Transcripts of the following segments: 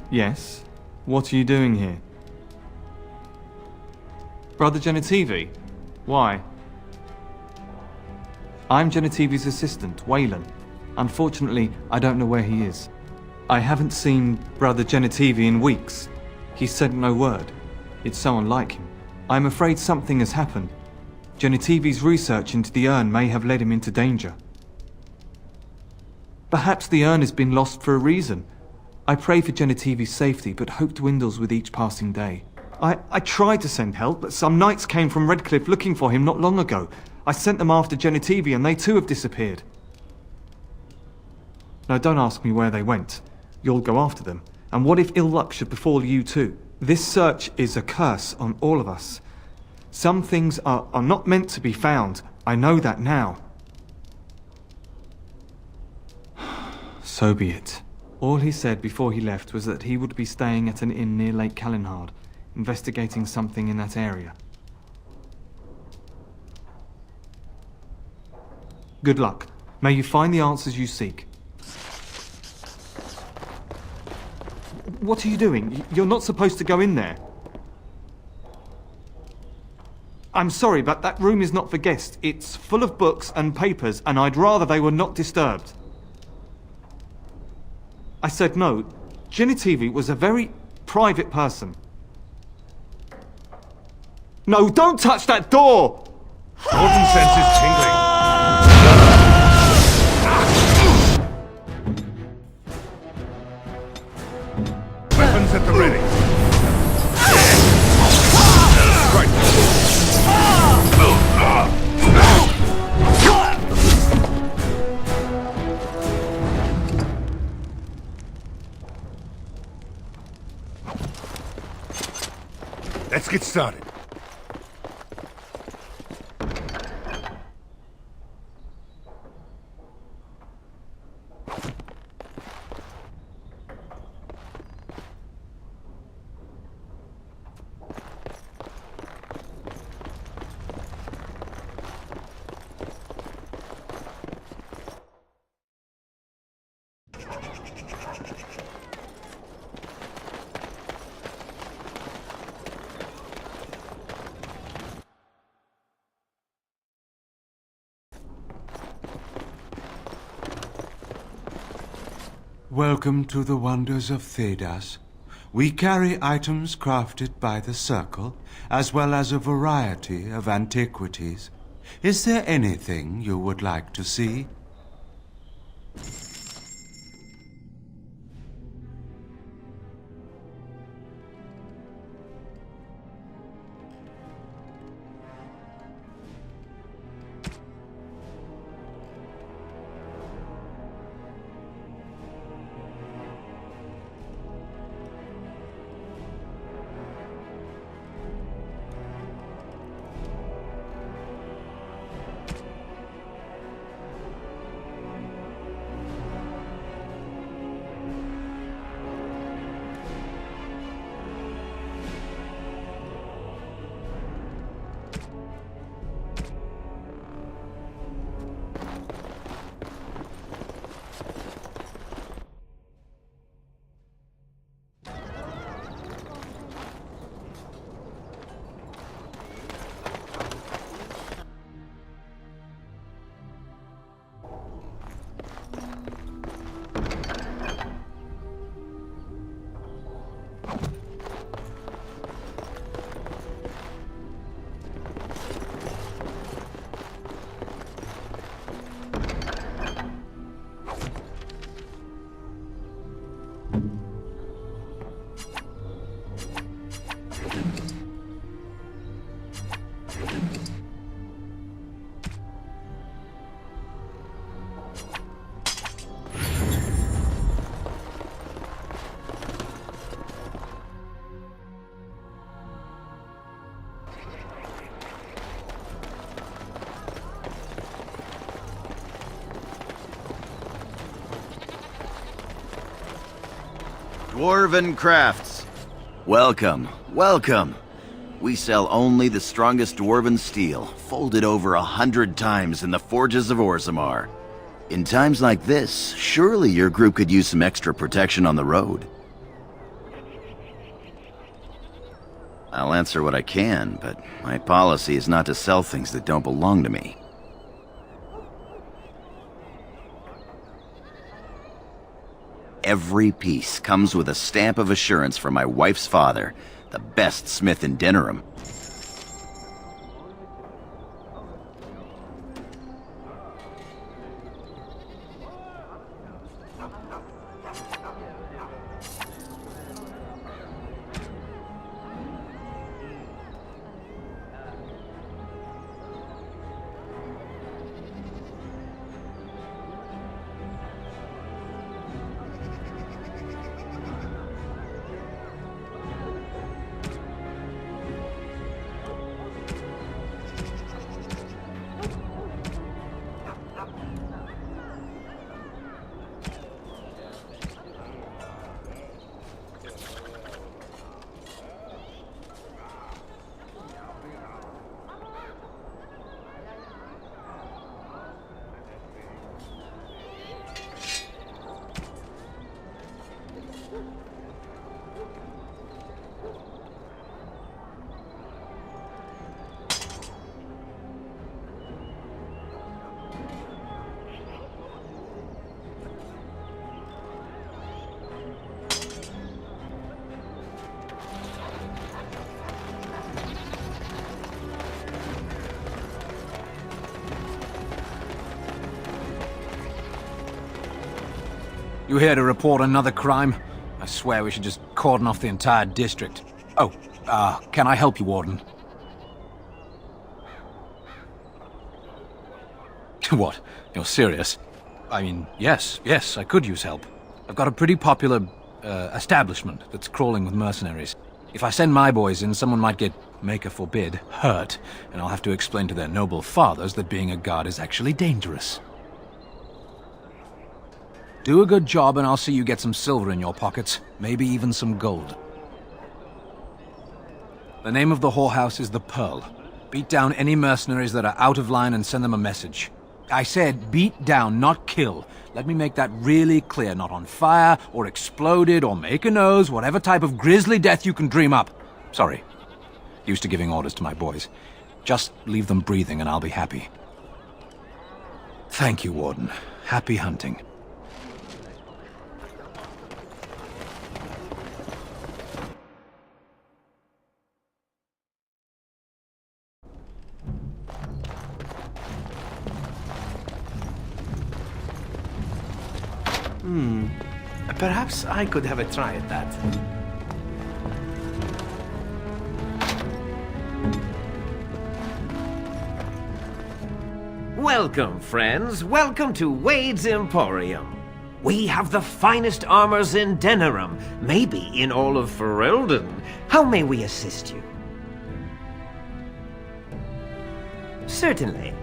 Yes? What are you doing here? Brother Genetivi? Why? I'm Genetivi's assistant, Waylon. Unfortunately, I don't know where he is. I haven't seen Brother Genetivi in weeks. He sent no word. It's so unlike him. I'm afraid something has happened. Genetivi's research into the urn may have led him into danger. Perhaps the urn has been lost for a reason. I pray for Genetivi's safety, but hope dwindles with each passing day. I tried to send help, but some knights came from Redcliffe looking for him not long ago. I sent them after Genetivi and they too have disappeared. Now don't ask me where they went. You'll go after them. And what if ill luck should befall you too? This search is a curse on all of us. Some things are not meant to be found. I know that now. So be it. All he said before he left was that he would be staying at an inn near Lake Calenhard, investigating something in that area. Good luck. May you find the answers you seek. What are you doing? You're not supposed to go in there. I'm sorry, but that room is not for guests. It's full of books and papers, and I'd rather they were not disturbed. I said no. Genetivi was a very private person. No, don't touch that door! Gordon senses tingling. Weapons at the ready. Let's get started. Welcome to the wonders of Thedas. We carry items crafted by the Circle, as well as a variety of antiquities. Is there anything you would like to see? Dwarven Crafts. Welcome, welcome. We sell only the strongest dwarven steel, folded over 100 times in the forges of Orzammar. In times like this, surely your group could use some extra protection on the road. I'll answer what I can, but my policy is not to sell things that don't belong to me. Every piece comes with a stamp of assurance from my wife's father, the best smith in Denerim. You here to report another crime? I swear we should just cordon off the entire district. Oh, can I help you, Warden? What? You're serious? I mean, yes, I could use help. I've got a pretty popular, establishment that's crawling with mercenaries. If I send my boys in, someone might get, Maker forbid, hurt, and I'll have to explain to their noble fathers that being a guard is actually dangerous. Do a good job and I'll see you get some silver in your pockets, maybe even some gold. The name of the whorehouse is the Pearl. Beat down any mercenaries that are out of line and send them a message. I said beat down, not kill. Let me make that really clear. Not on fire, or exploded, or make a nose, whatever type of grisly death you can dream up. Sorry. Used to giving orders to my boys. Just leave them breathing and I'll be happy. Thank you, Warden. Happy hunting. Perhaps I could have a try at that. Welcome, friends. Welcome to Wade's Emporium. We have the finest armors in Denerim, maybe in all of Ferelden. How may we assist you? Certainly.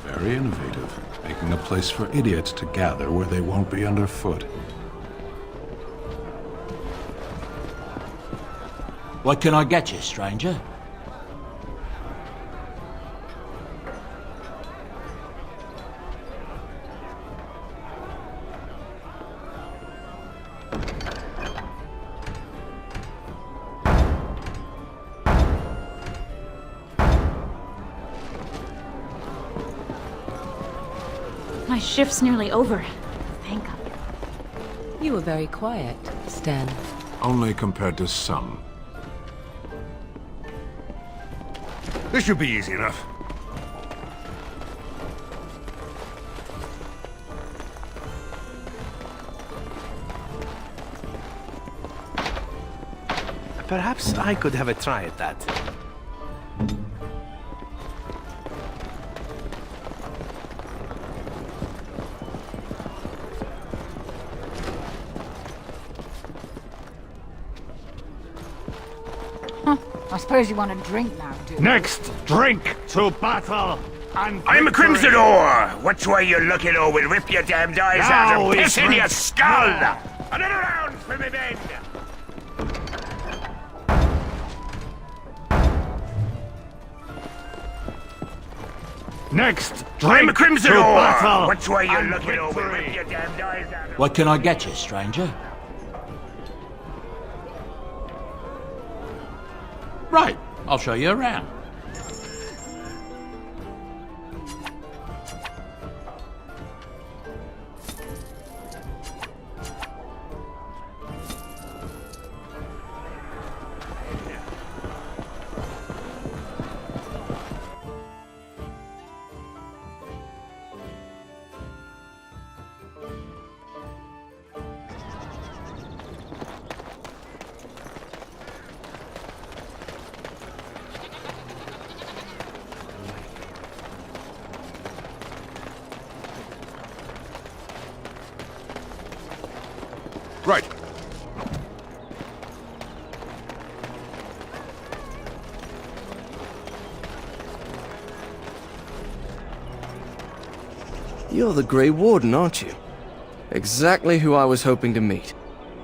Very innovative, making a place for idiots to gather where they won't be underfoot. What can I get you, stranger? My shift's nearly over. Thank God. You were very quiet, Sten. Only compared to some. This should be easy enough. Perhaps I could have a try at that. I suppose you want a drink now, do you? Next, drink to battle and I'm a victory. Crimson Ore! Which way you looking, or we'll rip your damned eyes out Now and is piss in your drink. skull! Another round for me men! Next, drink I'm a Crimson to Ore! battle Which way you and looking, or we'll victory. rip your damned eyes out What can I get you, stranger? Right, I'll show you around. Right. You're the Grey Warden, aren't you? Exactly who I was hoping to meet.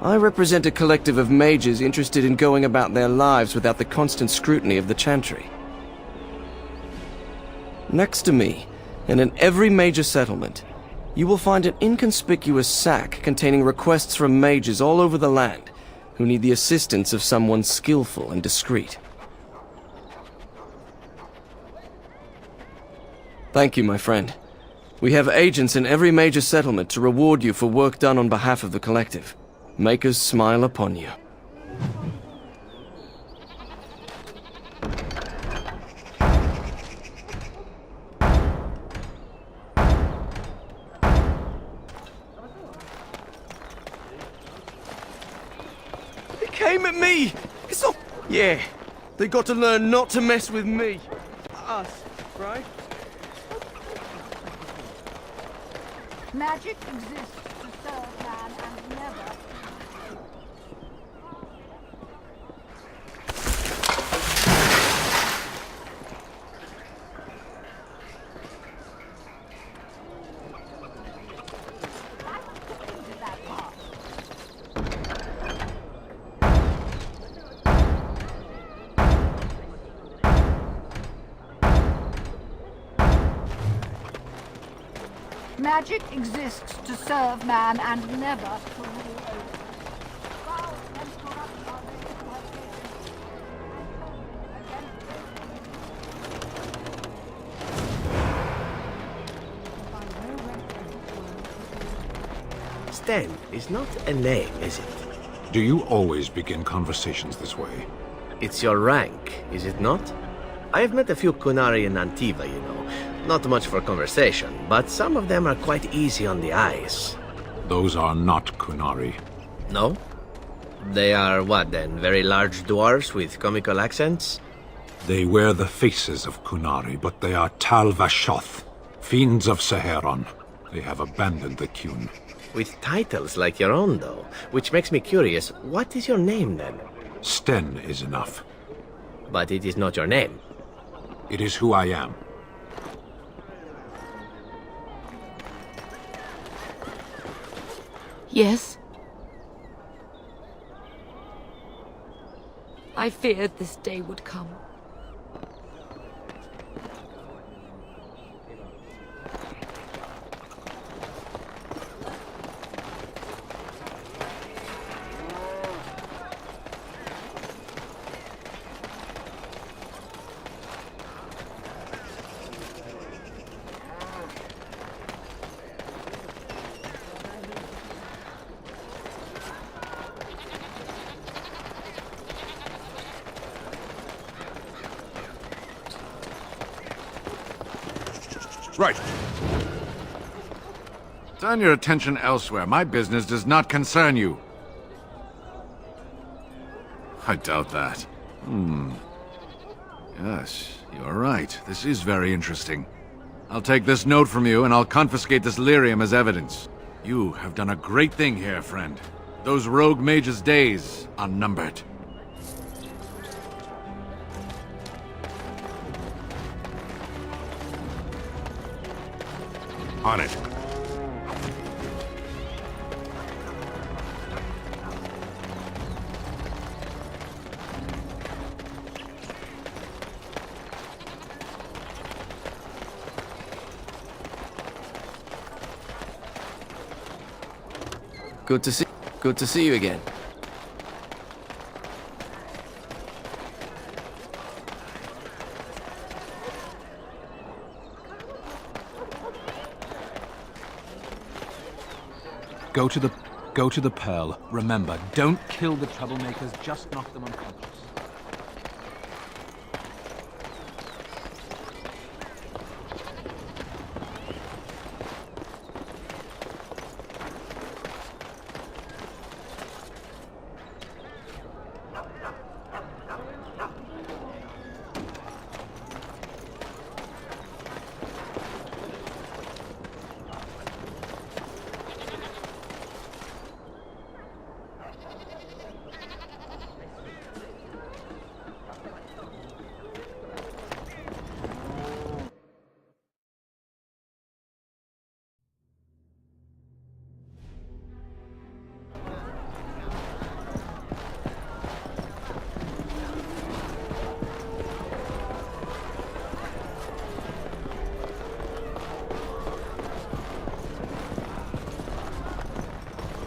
I represent a collective of mages interested in going about their lives without the constant scrutiny of the Chantry. Next to me, and in every major settlement, you will find an inconspicuous sack containing requests from mages all over the land who need the assistance of someone skillful and discreet. Thank you, my friend. We have agents in every major settlement to reward you for work done on behalf of the collective. Make us smile upon you. They came at me! It's not... Yeah, they got to learn not to mess with me. Us, right? Magic exists to serve man and never... Magic exists to serve man and never to rule over. Foul and corrupt are they who have Sten is not a name, is it? Do you always begin conversations this way? It's your rank, is it not? I have met a few Kunari in Antiva, you know. Not much for conversation, but some of them are quite easy on the eyes. Those are not Kunari. No? They are what then? Very large dwarves with comical accents? They wear the faces of Kunari, but they are Tal Vashoth, fiends of Seheron. They have abandoned the Qun. With titles like your own, though, which makes me curious, what is your name then? Sten is enough. But it is not your name. It is who I am. Yes? I feared this day would come. Right. Turn your attention elsewhere. My business does not concern you. I doubt that. Yes, you're right. This is very interesting. I'll take this note from you, and I'll confiscate this lyrium as evidence. You have done a great thing here, friend. Those rogue mages' days are numbered. On it. Good to see you again. Go to the Pearl. Remember, don't kill the troublemakers, just knock them unconscious.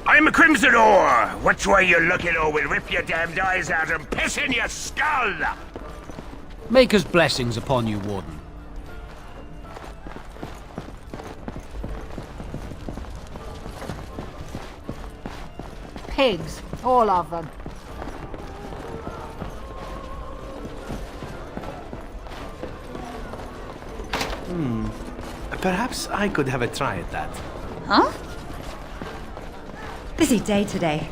I'm a Crimson Ore! Which way you looking, or we'll rip your damned eyes out and piss in your skull! Maker's blessings upon you, Warden. Pigs, all of them. Perhaps I could have a try at that. Huh? Busy day today.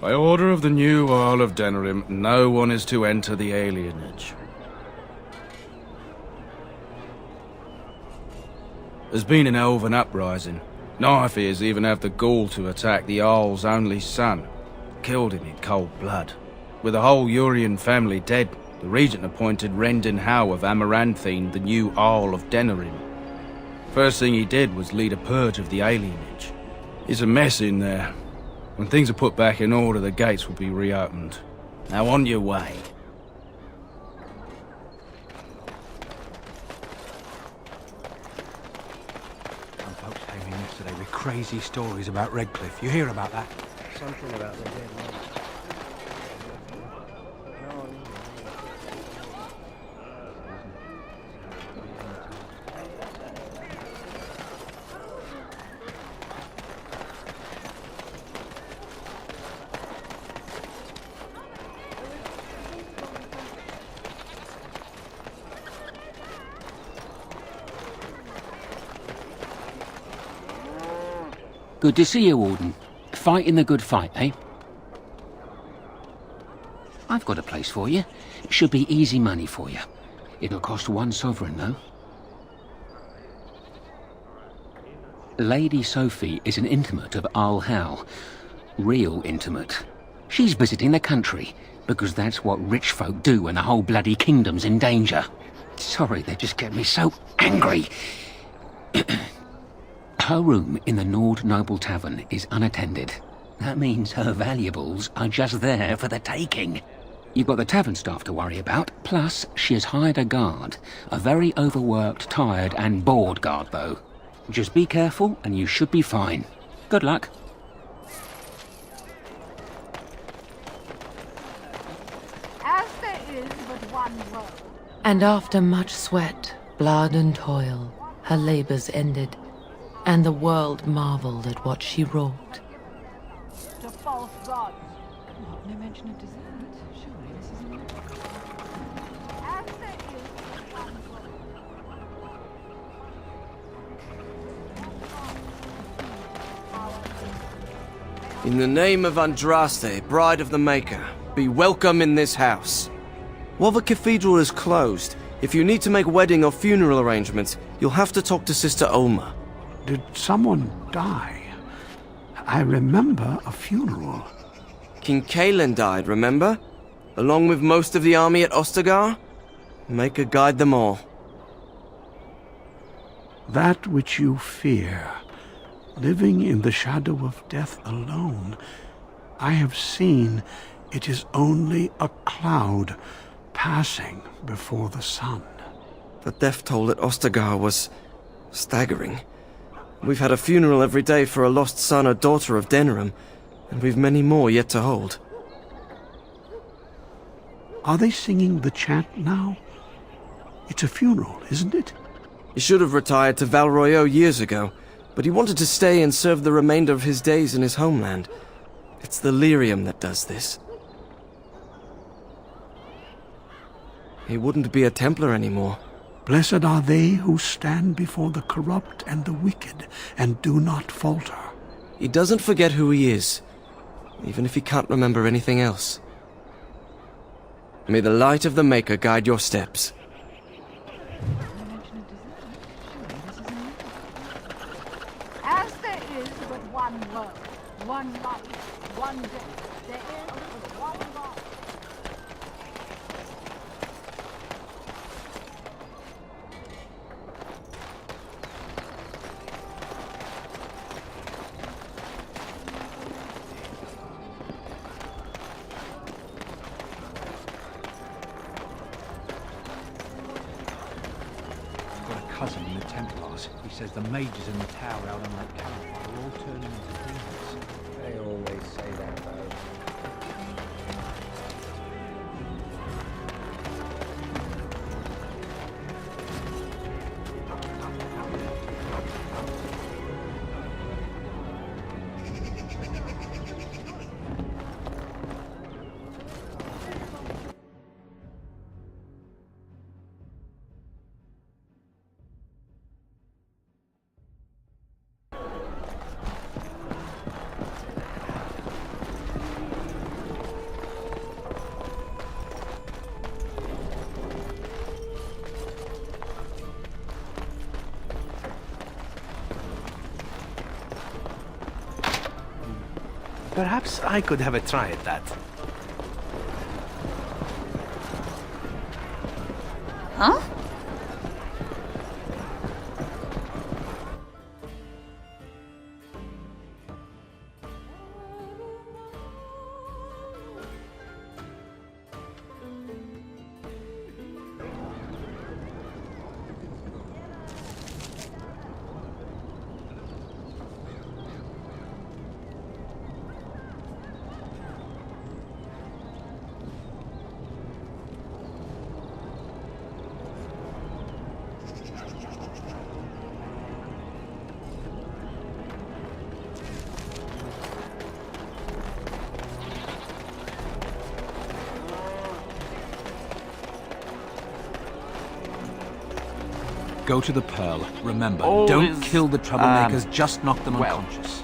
By order of the new Earl of Denerim, no one is to enter the alienage. There's been an elven uprising. Nightfears even have the gall to attack the Jarl's only son. Killed him in cold blood. With the whole Urian family dead, the regent appointed Rendon Howe of Amaranthine the new Earl of Denerim. First thing he did was lead a purge of the alienage. It's a mess in there. When things are put back in order, the gates will be reopened. Now on your way. Some folks came in yesterday with crazy stories about Redcliffe. You hear about that? Something about the dead man. Good to see you, Warden. Fighting the good fight, eh? I've got a place for you. Should be easy money for you. It'll cost 1 sovereign, though. Lady Sophie is an intimate of Arl Howe. Real intimate. She's visiting the country, because that's what rich folk do when the whole bloody kingdom's in danger. Sorry, they just get me so angry. Her room in the Nord Noble Tavern is unattended. That means her valuables are just there for the taking. You've got the tavern staff to worry about, plus she has hired a guard. A very overworked, tired and bored guard, though. Just be careful and you should be fine. Good luck. but one world. And after much sweat, blood and toil, her labors ended, and the world marveled at what she wrought. To false gods. What? No mention of dessert? Surely this isn't... As there is but one world. In the name of Andraste, Bride of the Maker, be welcome in this house. While the cathedral is closed, if you need to make wedding or funeral arrangements, you'll have to talk to Sister Olma. Did someone die? I remember a funeral. King Kalen died, remember? Along with most of the army at Ostagar? Maker guide them all. That which you fear, living in the shadow of death alone, I have seen it is only a cloud passing before the sun. The death toll at Ostagar was staggering. We've had a funeral every day for a lost son or daughter of Denerim, and we've many more yet to hold. Are they singing the chant now? It's a funeral, isn't it? He should have retired to Val Royeaux years ago, but he wanted to stay and serve the remainder of his days in his homeland. It's the lyrium that does this. He wouldn't be a Templar anymore. Blessed are they who stand before the corrupt and the wicked, and do not falter. He doesn't forget who he is, even if he can't remember anything else. May the light of the Maker guide your steps. As there is but one world, one life, one death, there is but one God. Cousin in the Templars. He says the mages in the tower out on that campfire are all turning into demons. They always say that, though. Perhaps I could have a try at that. Huh? Go to the Pearl. Remember, Always, don't kill the troublemakers, just knock them unconscious.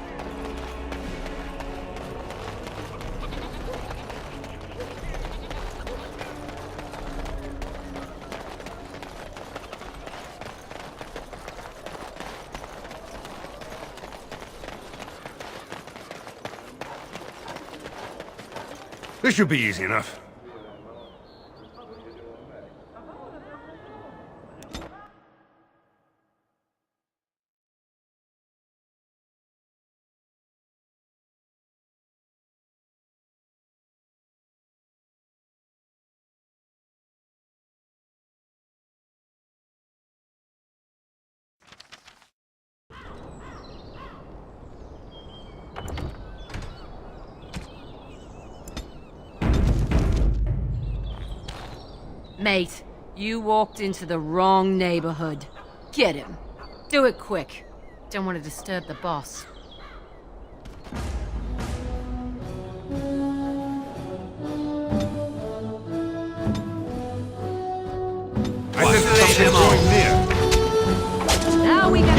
This should be easy enough. Mate, you walked into the wrong neighborhood. Get him. Do it quick. Don't want to disturb the boss. I sense something going near. Now we can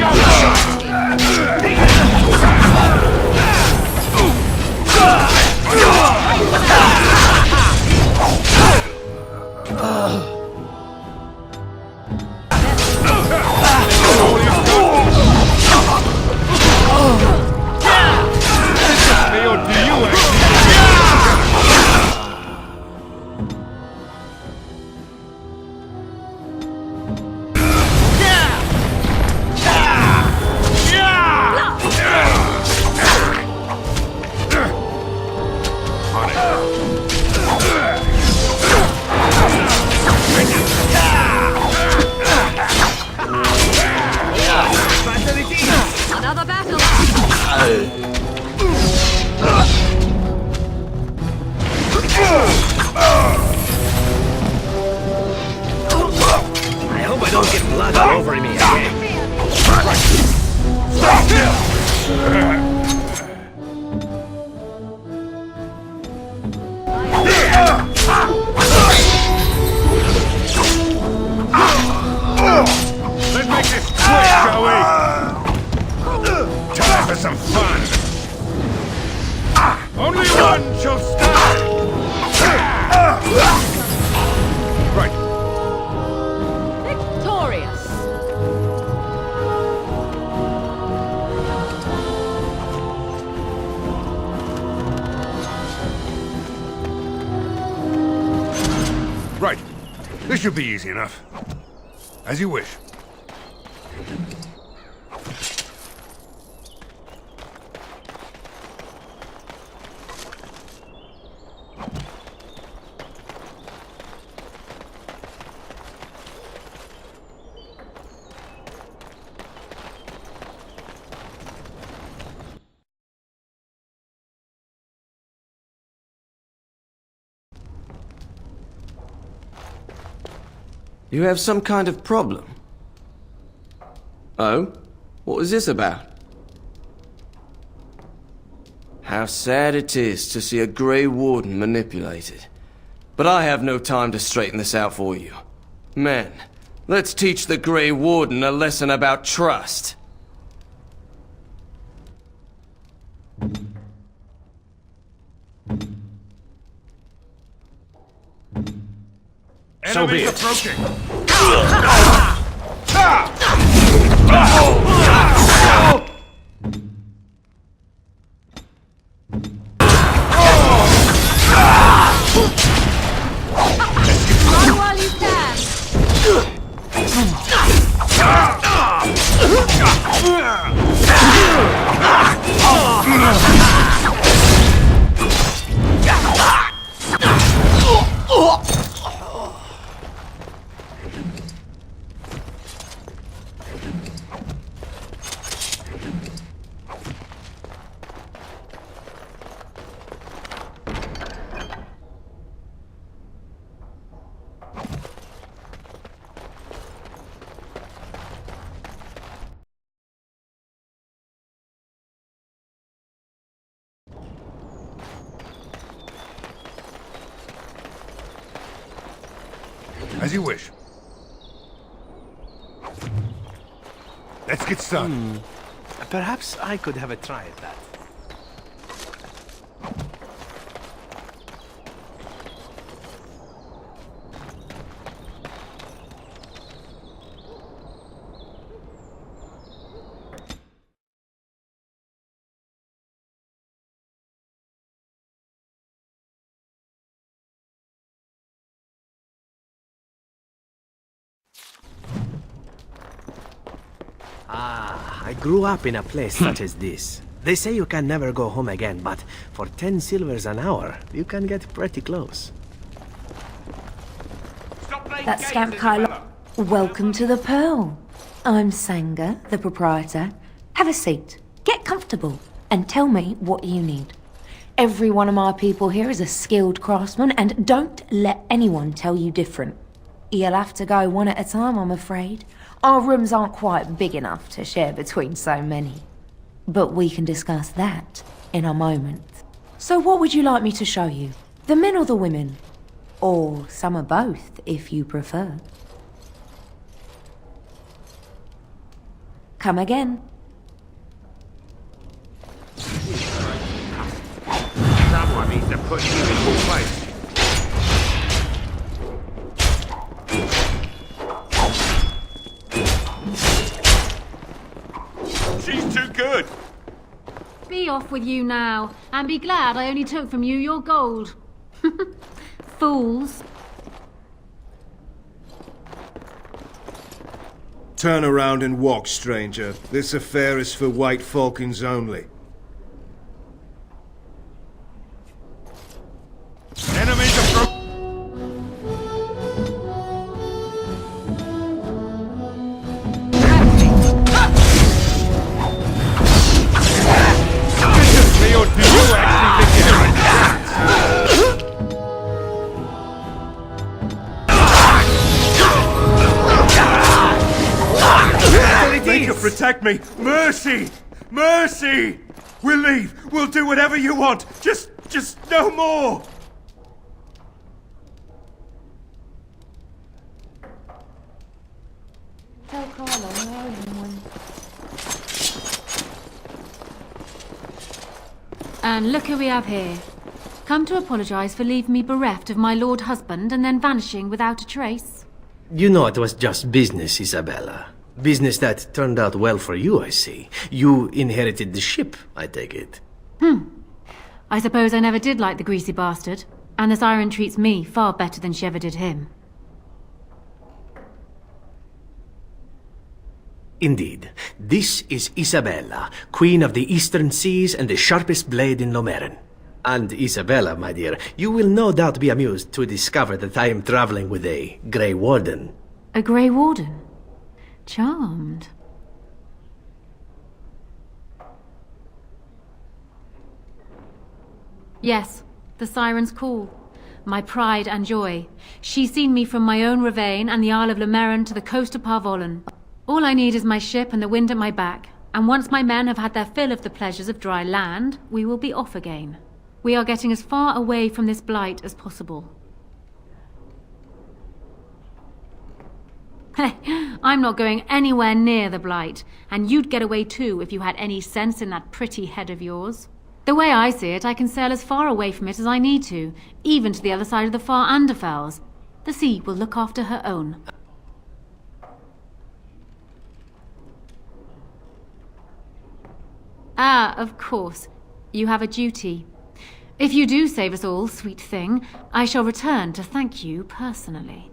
another battle. I hope I don't get blood all over me again. Let's make this quick, shall we? Time for some fun. Only one shall stand. Right. Victorious. Right. This should be easy enough. As you wish. You have some kind of problem? Oh? What was this about? How sad it is to see a Grey Warden manipulated. But I have no time to straighten this out for you. Men, let's teach the Grey Warden a lesson about trust. So be Enemies it. approaching. Run while you can. As you wish. Let's get started. Perhaps I could have a try at that. I grew up in a place such as this. They say you can never go home again, but for 10 silvers an hour, you can get pretty close. That's Scamp Kylo. Welcome to the Pearl. I'm Sanga, the proprietor. Have a seat, get comfortable, and tell me what you need. Every one of my people here is a skilled craftsman, and don't let anyone tell you different. You'll have to go one at a time, I'm afraid. Our rooms aren't quite big enough to share between so many. But we can discuss that in a moment. So what would you like me to show you? The men or the women? Or some of both, if you prefer. Come again. Someone needs to put you in your place. She's too good. Be off with you now, and be glad I only took from you your gold. Fools. Turn around and walk, stranger. This affair is for White Falcons only. Enemies approach. Me, or do you actually think you're a Make her protect me! Mercy! Mercy! We'll leave! We'll do whatever you want! Just no more! Tell Carla we're home when... And look who we have here. Come to apologise for leaving me bereft of my lord husband and then vanishing without a trace. You know it was just business, Isabella. Business that turned out well for you, I see. You inherited the ship, I take it. I suppose I never did like the greasy bastard, and the siren treats me far better than she ever did him. Indeed. This is Isabella, Queen of the Eastern Seas and the sharpest blade in Lomerin. And Isabella, my dear, you will no doubt be amused to discover that I am traveling with a Grey Warden. A Grey Warden? Charmed. Yes, the siren's call. My pride and joy. She's seen me from my own Ravane and the Isle of Lomerin to the coast of Parvolan. All I need is my ship and the wind at my back, and once my men have had their fill of the pleasures of dry land, we will be off again. We are getting as far away from this blight as possible. I'm not going anywhere near the blight, and you'd get away too if you had any sense in that pretty head of yours. The way I see it, I can sail as far away from it as I need to, even to the other side of the far Anderfels. The sea will look after her own. Ah, of course. You have a duty. If you do save us all, sweet thing, I shall return to thank you personally.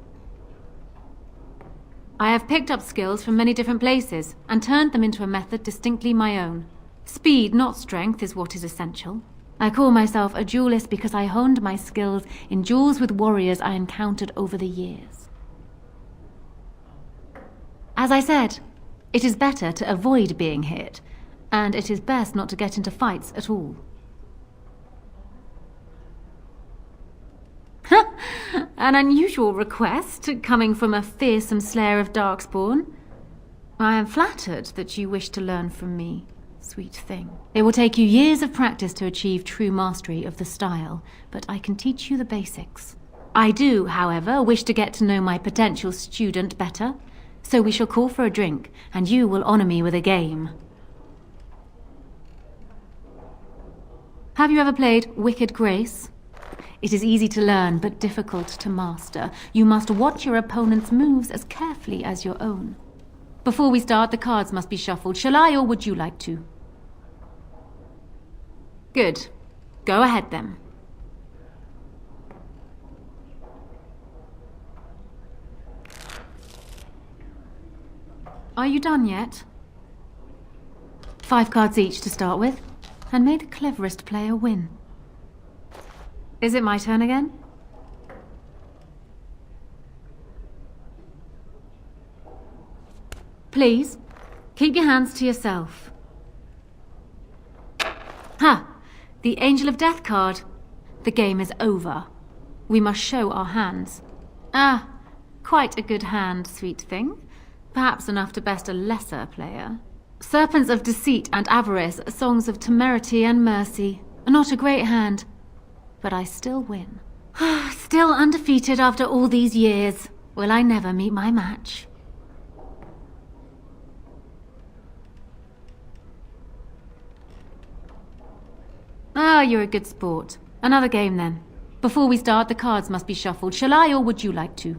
I have picked up skills from many different places and turned them into a method distinctly my own. Speed, not strength, is what is essential. I call myself a duelist because I honed my skills in duels with warriors I encountered over the years. As I said, it is better to avoid being hit, and it is best not to get into fights at all. An unusual request, coming from a fearsome slayer of Darkspawn. I am flattered that you wish to learn from me, sweet thing. It will take you years of practice to achieve true mastery of the style, but I can teach you the basics. I do, however, wish to get to know my potential student better, so we shall call for a drink, and you will honor me with a game. Have you ever played Wicked Grace? It is easy to learn, but difficult to master. You must watch your opponent's moves as carefully as your own. Before we start, the cards must be shuffled. Shall I, or would you like to? Good. Go ahead, then. Are you done yet? 5 cards each to start with, and may the cleverest player win. Is it my turn again? Please, keep your hands to yourself. Ha! The Angel of Death card. The game is over. We must show our hands. Ah, quite a good hand, sweet thing. Perhaps enough to best a lesser player. Serpents of Deceit and Avarice, Songs of Temerity and Mercy. Not a great hand, but I still win. Still undefeated after all these years. Will I never meet my match? Ah, you're a good sport. Another game then. Before we start, the cards must be shuffled. Shall I, or would you like to?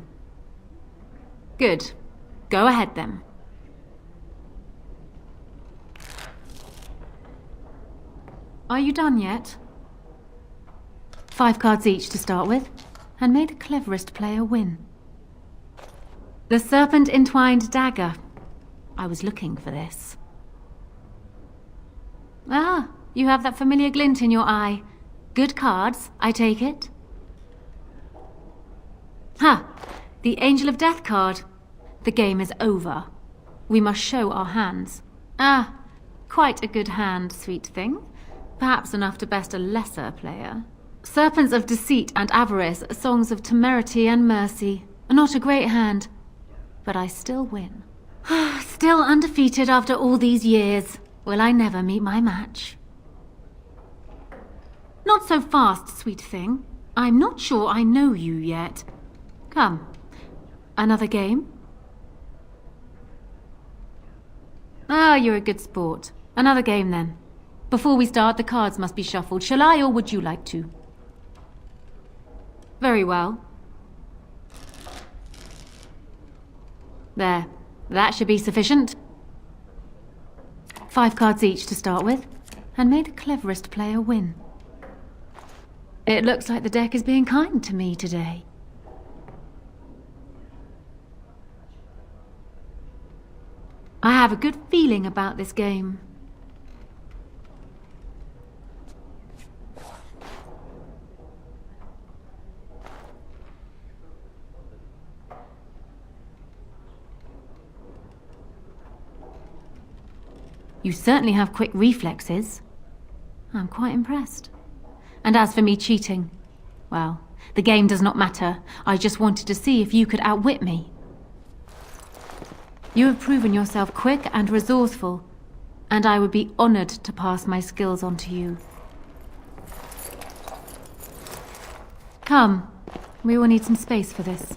Good. Go ahead then. Are you done yet? 5 cards each to start with, and may the cleverest player win. The Serpent Entwined Dagger. I was looking for this. Ah, you have that familiar glint in your eye. Good cards, I take it. Ha! The Angel of Death card. The game is over. We must show our hands. Ah, quite a good hand, sweet thing. Perhaps enough to best a lesser player. Serpents of Deceit and Avarice, Songs of Temerity and Mercy. Not a great hand, but I still win. Still undefeated after all these years. Will I never meet my match? Not so fast, sweet thing. I'm not sure I know you yet. Come. Another game? Ah, you're a good sport. Another game then. Before we start, the cards must be shuffled. Shall I, or would you like to? Very well. There. That should be sufficient. 5 cards each to start with, and may the cleverest player win. It looks like the deck is being kind to me today. I have a good feeling about this game. You certainly have quick reflexes. I'm quite impressed. And as for me cheating, well, the game does not matter. I just wanted to see if you could outwit me. You have proven yourself quick and resourceful, and I would be honored to pass my skills on to you. Come, we will need some space for this.